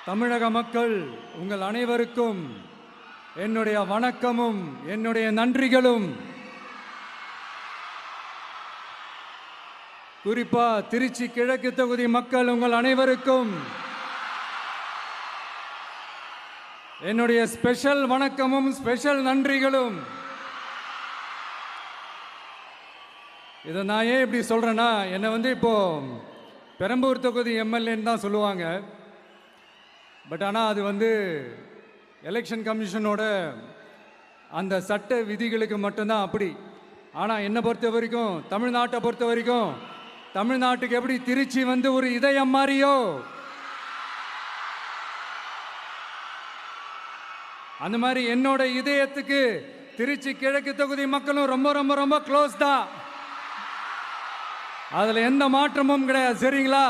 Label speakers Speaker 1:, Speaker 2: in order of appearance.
Speaker 1: தமிழக மக்கள் உங்கள் அனைவருக்கும் என்னுடைய வணக்கமும் என்னுடைய நன்றிகளும். குறிப்பா திருச்சி கிழக்கு தொகுதி மக்கள் உங்கள் அனைவருக்கும் என்னுடைய ஸ்பெஷல் வணக்கமும் ஸ்பெஷல் நன்றிகளும். இதை நான் ஏன் இப்படி சொல்றேன்னா, என்னை இப்போ பெரம்பூர் தொகுதி எம்எல்ஏன்னு தான் சொல்லுவாங்க. பட் ஆனால் அது எலெக்ஷன் கமிஷனோட அந்த சட்ட விதிகளுக்கு மட்டும்தான் அப்படி. ஆனால் என்னை பொறுத்த வரைக்கும், தமிழ்நாட்டை பொறுத்த வரைக்கும், தமிழ்நாட்டுக்கு எப்படி திருச்சி ஒரு இதயம் மாறியோ, அந்த மாதிரி என்னோட இதயத்துக்கு திருச்சி கிழக்கு தொகுதி மக்களும் ரொம்ப ரொம்ப ரொம்ப க்ளோஸ் தான். அதில் எந்த மாற்றமும் கிடையாது. சரிங்களா?